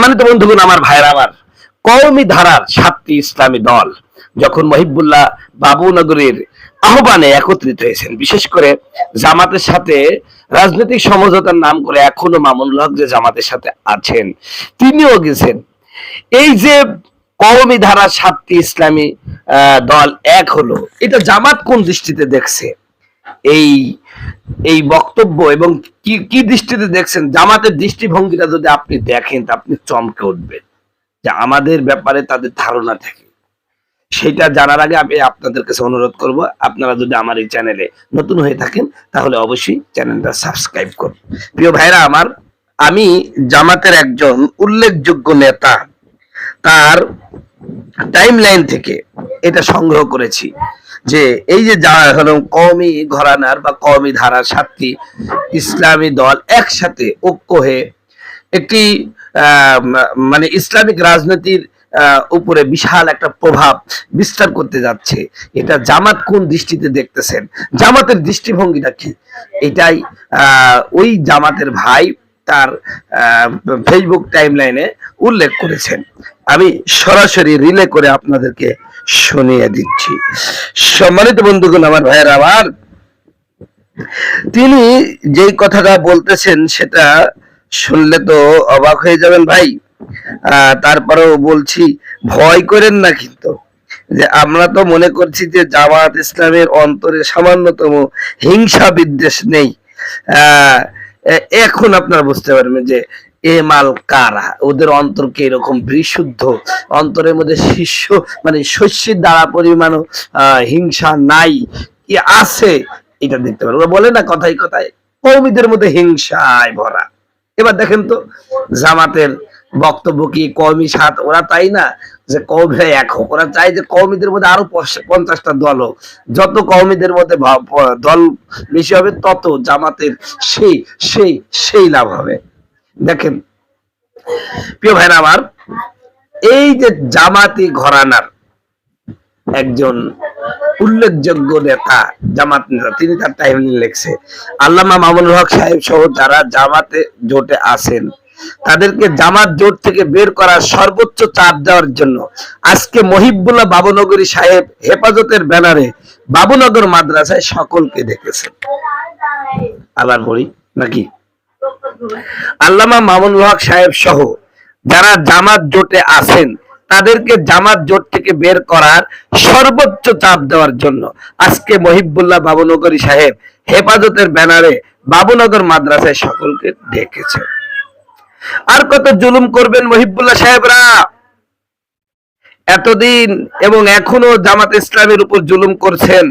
সম্মানিত বন্ধুগণ, আমার ভাইরা আমার, কওমি ধারার 7টি ইসলামী দল যখন মহিবুল্লাহ বাবুনগরীর আহ্বানে একত্রিত হয়েছেন, বিশেষ করে জামাতের সাথে রাজনৈতিক সমঝোতার নাম করে এখনো মামুনুল হক যে জামাতের সাথে আছেন, তিনিও গেছেন। এই যে কওমি ধারার 7টি ইসলামী দল এক হলো, এটা জামাত কোন দৃষ্টিতে দেখছে? এই এই বক্তব্য এবং কি কি দৃষ্টিতে দেখছেন? জামাতের দৃষ্টিভঙ্গিটা যদি আপনি দেখেন তা আপনি চমকে উঠবেন যে আমাদের ব্যাপারে তাদের ধারণা থাকে। সেটা জানার আগে আমি আপনাদের কাছে অনুরোধ করব, আপনারা যদি আমার এই চ্যানেলে নতুন হয়ে থাকেন তাহলে অবশ্যই চ্যানেলটা সাবস্ক্রাইব করুন। প্রিয় ভাইরা আমার, আমি জামাতের একজন উল্লেখযোগ্য নেতা তার টাইমলাইন থেকে এটা সংগ্রহ করেছি যে এই যে হলো কওমি ঘরানার বা কওমি ধারার 7টি ইসলামী দল একসাথে ঐক্য হয়ে একটি মানে ইসলামিক রাজনীতির উপরে বিশাল একটা প্রভাব বিস্তার করতে যাচ্ছে। এটা জামাত কোন দৃষ্টিতে দেখতেছেন, জামাতের দৃষ্টিভঙ্গিটা কি, এটাই ওই জামাতের ভাই তার ফেসবুক টাইমলাইনে উল্লেখ করেছেন। আমি সরাসরি রিলে করে আপনাদেরকে শুনিয়ে দিচ্ছি। সম্মানিত বন্ধুগণ, আমার ভাইয়ের আমার, তিনি যেই কথাটা বলতেছেন সেটা শুনলে তো অবাক হয়ে যাবেন ভাই। তারপরেও বলছি, ভয় করেন না কিন্তু, যে আমরা তো মনে করছি যে জামাত ইসলামের অন্তরে সামান্যতম হিংসা বিদ্বেষ নেই। এখন আপনারা বুঝতে পারবেন যে এ মাল কারা, ওদের অন্তরকে এরকম বিশুদ্ধ, অন্তরের মধ্যে শিষ্য মানে শস্যের দ্বারা পরিমাণ হিংসা নাই কি আছে, এটা দেখতে পারবো। বলে না কথায় কথায় কওমিদের মধ্যে হিংসায় ভরা। এবার দেখেন তো জামাতের বক্তব্য কি, কওমি 7, ওরা তাই না যে কওমিরা এক হোক, ওরা চায় যে কওমিদের মধ্যে আরো 50টা দল হোক। যত কওমিদের মধ্যে দল বেশি হবে তত জামাতের সেই সেই সেই লাভ হবে। দেখেন প্রিয় ভাইরা আমার, এই যে জামাতি ঘরানার একজন উল্লেখযোগ্য নেতা, জামাত নেতা, তিনি তার টাইমলাইন লিখছে, আল্লামা মামুনুল হক সাহেব সহ যারা জামাতে জোটে আছেন তাদেরকে জামাত জোট থেকে বের করার সর্বোচ্চ চাপ দেওয়ার জন্য আজকে মহিবুল্লাহ বাবুনগরী সাহেব হেফাজতের ব্যানারে বাবুনগর মাদ্রাসায় সকলকে ডেকেছেন। আবার বলি নাকি, আল্লামা মামুনুল হক সাহেব সহ যারা জামাত জোটে আছেন তাদেরকে জামাত জোট থেকে বের করার সর্বোচ্চ চাপ দেওয়ার জন্য আজকে মহিবুল্লাহ বাবুনগরী সাহেব হেফাজতের ব্যানারে বাবুনগর মাদ্রাসায় সকলকে ডেকেছেন। আর কত জুলুম করবেন মহিবুল্লাহ সাহেবরা? এতদিন এবং এখনো জামাত ইসলামের উপর জুলুম করছেন,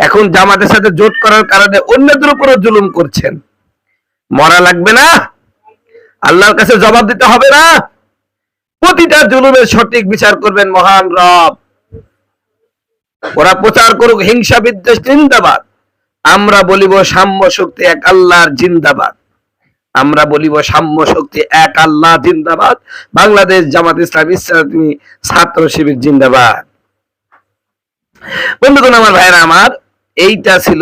এখন জামাতের সাথে জোট করার কারণে অন্যদের উপরও জুলুম করছেন। মরা লাগবে না? আল্লাহর কাছে জবাব দিতে হবে না? প্রতিটা জুলুমের সঠিক বিচার করবেন মহান রব। ওরা প্রচার করুক হিংসা বিদ্বেষ জিন্দাবাদ, আমরা বলিব সাম্য শক্তি এক আল্লাহর জিন্দাবাদ। আমরা বলিব সাম্য শক্তি এক আল্লাহ জিন্দাবাদ। বাংলাদেশ জামাত ইসলামী ছাত্র শিবির জিন্দাবাদ। বন্ধুগণ, আমার ভাইরা আমার, এইটা ছিল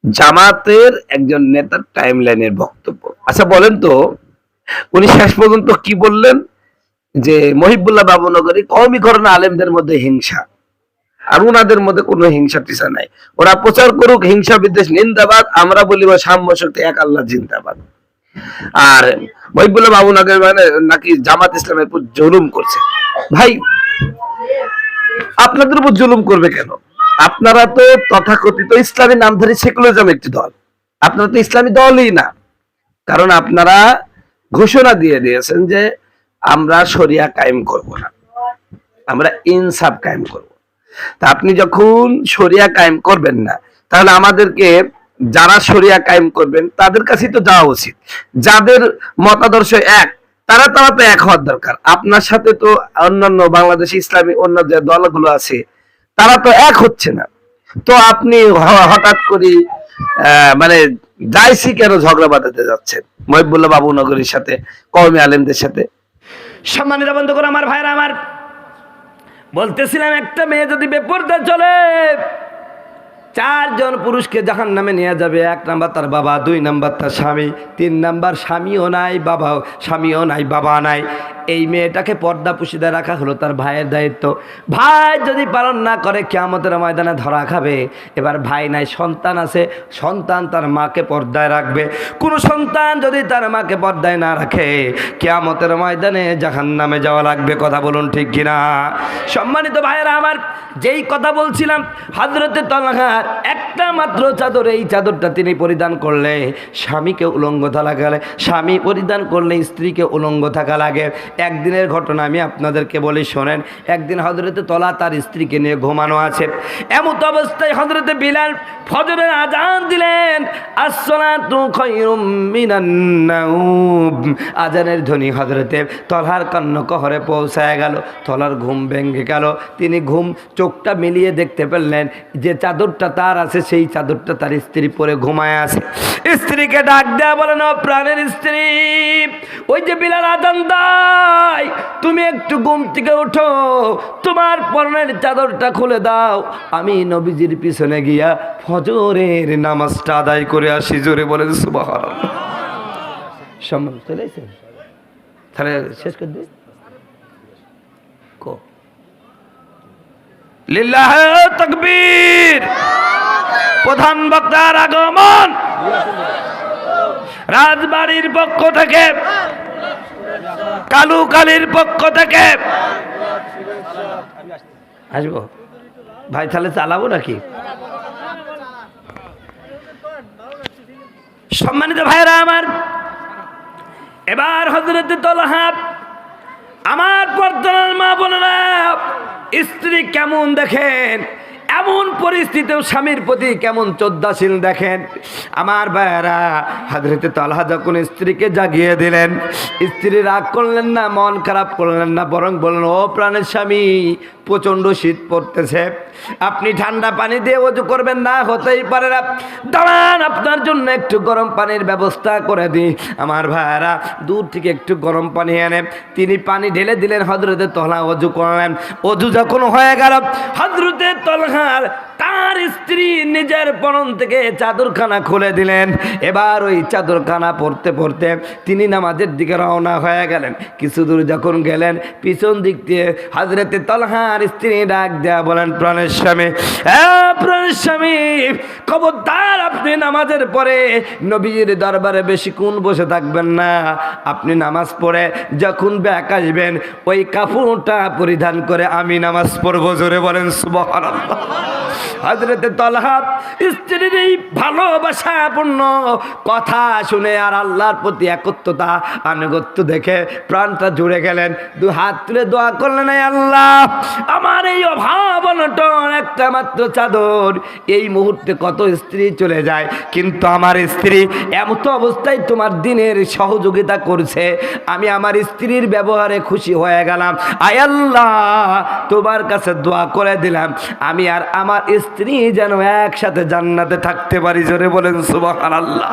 জামাতের একজন নেতার টাইমলাইনের বক্তব্য। আচ্ছা বলেন তো, উনি শেষ পর্যন্ত কি বললেন? যে মহিবুল্লাহ বাবুনগরী কওমি ঘরানা আলেমদের মধ্যে হিংসা, আর উনাদের মধ্যে কোনো হিংসা টিসা নাই। ওরা প্রচার করুক হিংসা বিদ্বেষ নিন্দাবাদ, আমরা বলিব সাম্য শক্তি এক আল্লাহ জিন্দাবাদ। আর মহিবুল্লাহ বাবুনগরী মানে নাকি জামাত ইসলামের উপর জুলুম করছে। ভাই, আপনাদের উপর জুলুম করবে কেন? আপনারা তো তথাকথিত ইসলামী নামধারী সেকুলারিজম একটি দল, আপনারা তো ইসলামী দলই না। কারণ আপনারা ঘোষণা দিয়ে দিয়েছেন যে আমরা শরিয়া কায়েম করব না, আমরা ইনসাফ কায়েম করব। তা আপনি যখন শরিয়া কায়েম করবেন না, তাহলে আমাদেরকে যারা শরিয়া কায়েম করবেন তাদের কাছেই তো যাওয়া উচিত। যাদের মতাদর্শ এক, তারা তো এক হওয়ার দরকার। আপনার সাথে তো অন্যান্য বাংলাদেশ ইসলামী অন্য যে দলগুলো আছে তারা তো এক হচ্ছে না। তো আপনি হঠাৎ করে মানে যাইছি কেন ঝগড়া বাঁধাতে যাচ্ছেন মহিবুল্লাহ বাবুনগরীর সাথে, কওমি আলেমদের সাথে? সম্মানিত বন্ধুগণ, আমার ভাইরা আমার, বলতেছিলাম একটা মেয়ে যদি বেপরদা চলে চারজন পুরুষকে জাহান্নামে নিয়ে যাবে। 1 নাম্বার তার বাবা, 2 নাম্বার তার স্বামী, 3 নাম্বার স্বামীও নাই, স্বামীও নাই, বাবা নাই। এই মেয়েটাকে পর্দা পুশিদে রাখা হলো তার ভাইয়ের দায়িত্ব। ভাই যদি পালন না করে কিয়ামতের ময়দানে ধরা খাবে। এবার ভাই নাই, সন্তান আছে, সন্তান তার মাকে পর্দায় রাখবে। কোনো সন্তান যদি তার মাকে পর্দায় না রাখে কিয়ামতের ময়দানে জাহান্নামে যাওয়া লাগবে। কথা বলুন ঠিক কিনা? সম্মানিত ভাইয়েরা আমার, যেই কথা বলছিলাম, হযরতে তালহার একটা মাত্র চাদর, এই চাদরটা তিনি পরিধান করলে স্বামীকে উলঙ্গ থাকা লাগে, স্বামী পরিধান করলে স্ত্রীকে উলঙ্গ থাকা লাগে। একদিনের ঘটনা আমি আপনাদেরকে বলি শোনেন। একদিন হযরতে তলা তার স্ত্রীকে নিয়ে ঘুমানো আছে। এমত অবস্থায় হযরতে বিলাল ফজরের আজান দিলেন। আসসালাতু খায়রুম মিনান নাওম। আজানের ধ্বনি হযরতে তলহার কর্ণকহরে পৌঁছায় গেল। তলার ঘুম ভেঙে গেল। তিনি চোখটা মিলিয়ে দেখতে পেলেন যে চাদরটা তার আছে, সেই চাদরটা তার স্ত্রী পরে ঘুমায় আছে। স্ত্রীকে ডাক দেয়া বলেন, ও প্রাণের স্ত্রী, ওই যে বিলাল আজান দেয়, তুমি একটু ঘুম থেকে ওঠো, তোমার পরনের চাদরটা খুলে দাও, আমি নবীজির পিছনে গিয়া ফজরের নামাজটা আদায় করে আসি। জোরে বলেন সুবহানাল্লাহ। সম্মান চলে এসেছে, তাহলে শেষ করে দিই। লিল্লাহে তাকবীর। প্রধান বক্তার আগমন। রাজবাড়ির পক্ষ থেকে, কালু কালীর পক্ষ থেকে আসবো ভাই, তাহলে চালাবো নাকি? সম্মানিত ভাইরা আমার, এবার হযরতে তলহা, আমার পর্দার মা বোনেরা, স্ত্রী কেমন দেখেন, এমন পরিস্থিতিও স্বামীর প্রতি কেমন শ্রদ্ধাশীল দেখেন। আমার ভাইয়েরা, হযরতে তলহা যখন স্ত্রীকে জাগিয়ে দিলেন, স্ত্রী রাগ করলেন না, মন খারাপ করলেন না, বরং বললেন, ও প্রাণের স্বামী, প্রচণ্ড শীত পড়তেছে, আপনি ঠান্ডা পানি দিয়ে ওযু করবেন না, হতেই পারে না, দাঁড়ান আপনার জন্য একটু গরম পানির ব্যবস্থা করে দিই। আমার ভাইয়েরা দূর থেকে একটু গরম পানি এনে তিনি পানি ঢেলে দিলেন। হযরতে তলহা ওযু করলেন। ওযু যখন হয়ে গেল, হযরতে তলহার তার স্ত্রী নিজের পরন থেকে চাদরখানা খুলে দিলেন। এবার ওই চাদরখানা পরতে পরতে তিনি নামাজের দিকে রওনা হয়ে গেলেন। কিছু দূর যখন গেলেন, পিছন দিক দিয়ে হযরতে তলহার স্ত্রী ডাক দেয়া বলেন, প্রাণের স্বামী, প্রাণের স্বামী, খবরদার আপনি নামাজের পরে নবীর দরবারে বেশিক্ষণ বসে থাকবেন না। আপনি নামাজ পড়ে যখন ব্যাক আসবেন, ওই কাপড়টা পরিধান করে আমি নামাজ পড়ব। জোরে বলেন সুবহানাল্লাহ। হযরতে তলহা স্ত্রীর এই ভালোবাসাপূর্ণ কথা শুনে আর আল্লাহর প্রতি একত্বতা আনুগত্য দেখে প্রাণটা জুড়ে গেলেন। 2 হাত তুলে দোয়া করলেন, হে আল্লাহ, আমার এই অভাব অনটন একটা মাত্র চাদর, এই মুহূর্তে কত স্ত্রী চলে যায়, কিন্তু আমার স্ত্রী এমত অবস্থায় তোমার দিনের সহযোগিতা করছে, আমি আমার স্ত্রীর ব্যবহারে খুশি হয়ে গেলাম। আয় আল্লাহ, তোমার কাছে দোয়া করে দিলাম, আমি আর আমার স্ত্রী যেন একসাথে জান্নাতে থাকতে পারি। জোরে বলেন সুবহানাল্লাহ।